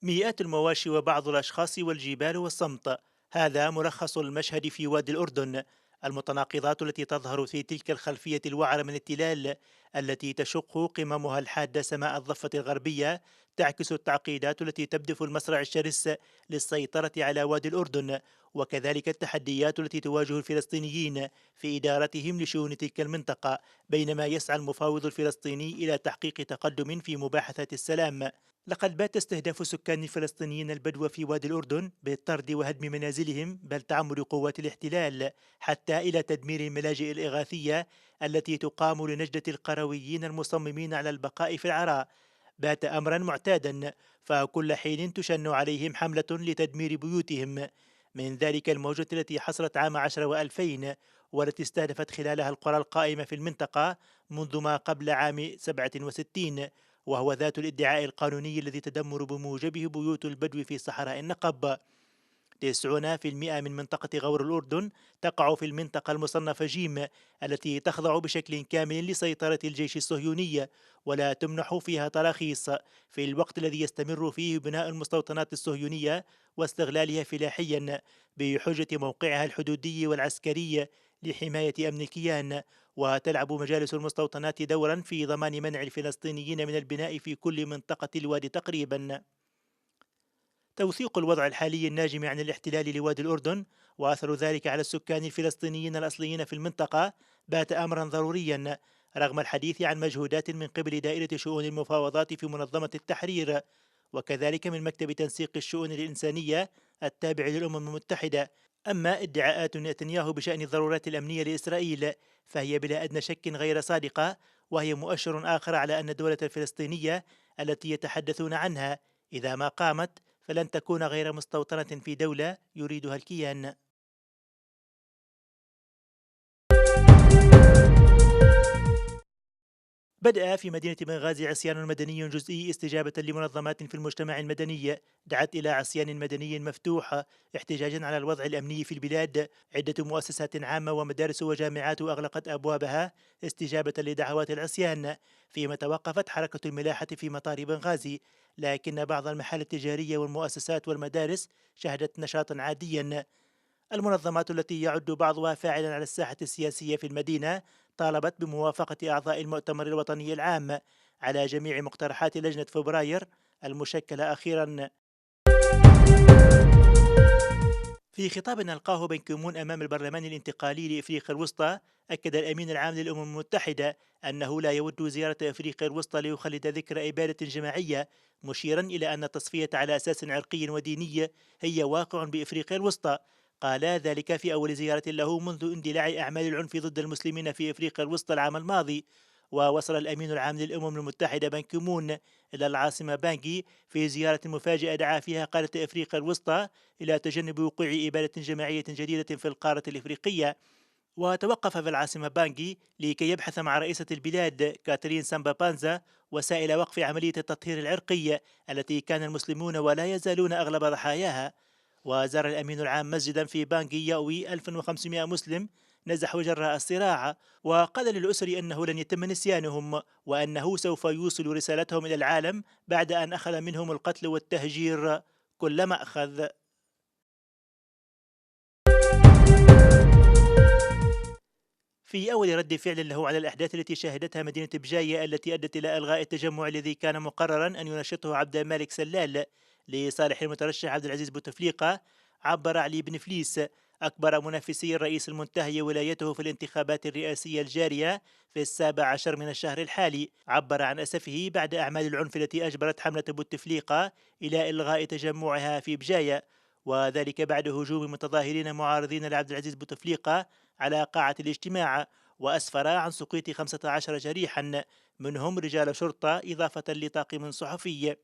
مئات المواشي وبعض الأشخاص والجبال والصمت. هذا ملخص المشهد في وادي الأردن. المتناقضات التي تظهر في تلك الخلفية الوعرة من التلال التي تشق قممها الحادة سماء الضفة الغربية تعكس التعقيدات التي تبدف المصراع الشرس للسيطرة على وادي الأردن، وكذلك التحديات التي تواجه الفلسطينيين في إدارتهم لشؤون تلك المنطقة، بينما يسعى المفاوض الفلسطيني إلى تحقيق تقدم في مباحثات السلام. لقد بات استهداف سكان الفلسطينيين البدو في وادي الأردن بالطرد وهدم منازلهم، بل تعمد قوات الاحتلال حتى إلى تدمير الملاجئ الإغاثية التي تقام لنجدة القرويين المصممين على البقاء في العراء. بات أمرا معتادا، فكل حين تشن عليهم حملة لتدمير بيوتهم، من ذلك الموجة التي حصلت عام 10 و2000 والتي استهدفت خلالها القرى القائمة في المنطقة منذ ما قبل عام 67، وهو ذات الادعاء القانوني الذي تدمر بموجبه بيوت البدو في صحراء النقب. 90% من منطقة غور الأردن تقع في المنطقة المصنفة جيم، التي تخضع بشكل كامل لسيطرة الجيش الصهيوني، ولا تمنح فيها تراخيص، في الوقت الذي يستمر فيه بناء المستوطنات الصهيونية واستغلالها فلاحيا بحجة موقعها الحدودي والعسكري لحماية أمن الكيان. وتلعب مجالس المستوطنات دورا في ضمان منع الفلسطينيين من البناء في كل منطقة الوادي تقريبا. توثيق الوضع الحالي الناجم عن الاحتلال لوادي الأردن وأثر ذلك على السكان الفلسطينيين الأصليين في المنطقة بات أمرا ضروريا، رغم الحديث عن مجهودات من قبل دائرة شؤون المفاوضات في منظمة التحرير، وكذلك من مكتب تنسيق الشؤون الإنسانية التابع للأمم المتحدة. أما ادعاءات نتنياهو بشأن الضرورات الأمنية لإسرائيل فهي بلا أدنى شك غير صادقة، وهي مؤشر آخر على أن الدولة الفلسطينية التي يتحدثون عنها إذا ما قامت فلن تكون غير مستوطنة في دولة يريدها الكيان. بدأ في مدينة بنغازي عصيان مدني جزئي استجابة لمنظمات في المجتمع المدني دعت إلى عصيان مدني مفتوح احتجاجا على الوضع الأمني في البلاد. عدة مؤسسات عامة ومدارس وجامعات أغلقت أبوابها استجابة لدعوات العصيان، فيما توقفت حركة الملاحة في مطار بنغازي، لكن بعض المحال التجارية والمؤسسات والمدارس شهدت نشاطا عاديا. المنظمات التي يعد بعضها فاعلا على الساحة السياسية في المدينة طالبت بموافقة أعضاء المؤتمر الوطني العام على جميع مقترحات لجنة فبراير المشكلة أخيرا. في خطاب ألقاه بن كيمون أمام البرلمان الانتقالي لإفريقيا الوسطى، أكد الأمين العام للأمم المتحدة أنه لا يود زيارة إفريقيا الوسطى ليخلد ذكرى إبادة جماعية، مشيرا إلى أن التصفية على أساس عرقي وديني هي واقع بإفريقيا الوسطى. قال ذلك في أول زيارة له منذ اندلاع أعمال العنف ضد المسلمين في إفريقيا الوسطى العام الماضي. ووصل الأمين العام للأمم المتحدة بان كيمون إلى العاصمة بانجي في زيارة مفاجئة دعا فيها قادة إفريقيا الوسطى إلى تجنب وقوع إبادة جماعية جديدة في القارة الإفريقية. وتوقف في العاصمة بانجي لكي يبحث مع رئيسة البلاد كاترين سامبا بانزا وسائل وقف عملية التطهير العرقي التي كان المسلمون ولا يزالون أغلب ضحاياها. وزار الأمين العام مسجدا في بانجي يأوي 1500 مسلم نزحوا جراء الصراع، وقال للأسر أنه لن يتم نسيانهم وأنه سوف يوصل رسالتهم إلى العالم بعد أن أخذ منهم القتل والتهجير كل مأخذ. في أول رد فعل له على الأحداث التي شهدتها مدينة بجاية التي أدت إلى إلغاء التجمع الذي كان مقررا أن ينشطه عبد الملك سلال لصالح المترشح عبد العزيز بوتفليقة، عبر علي بن فليس أكبر منافسي الرئيس المنتهي ولايته في الانتخابات الرئاسية الجارية في 17 من الشهر الحالي، عبر عن أسفه بعد أعمال العنف التي أجبرت حملة بوتفليقة إلى إلغاء تجمعها في بجاية، وذلك بعد هجوم متظاهرين معارضين لعبد العزيز بوتفليقة على قاعة الاجتماع، وأسفر عن سقوط 15 جريحا منهم رجال شرطة إضافة لطاقم صحفي.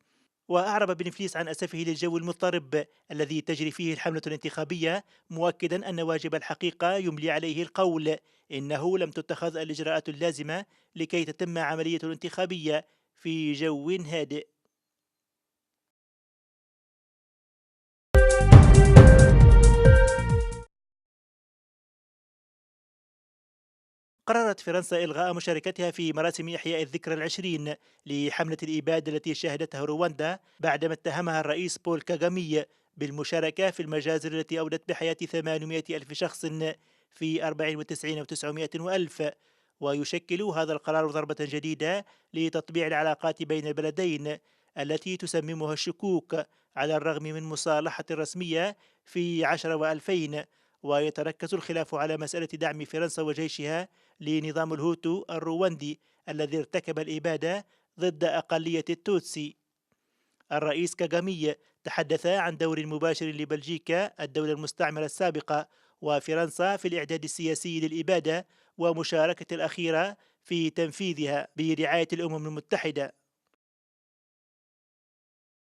وأعرب بن فليس عن أسفه للجو المضطرب الذي تجري فيه الحملة الانتخابية، مؤكدا أن واجب الحقيقة يملي عليه القول إنه لم تتخذ الإجراءات اللازمة لكي تتم عملية الانتخابية في جو هادئ. قررت فرنسا إلغاء مشاركتها في مراسم إحياء الذكرى العشرين لحملة الإبادة التي شهدتها رواندا بعدما اتهمها الرئيس بول كاغامي بالمشاركة في المجازر التي أودت بحياة 800 ألف شخص في 94 و900 وألف. ويشكل هذا القرار ضربة جديدة لتطبيع العلاقات بين البلدين التي تسممها الشكوك على الرغم من مصالحة رسمية في 10 و2000. ويتركز الخلاف على مسألة دعم فرنسا وجيشها لنظام الهوتو الرواندي الذي ارتكب الإبادة ضد أقلية التوتسي. الرئيس كاغامي تحدث عن دور مباشر لبلجيكا الدولة المستعمرة السابقة وفرنسا في الإعداد السياسي للإبادة ومشاركة الأخيرة في تنفيذها برعاية الأمم المتحدة.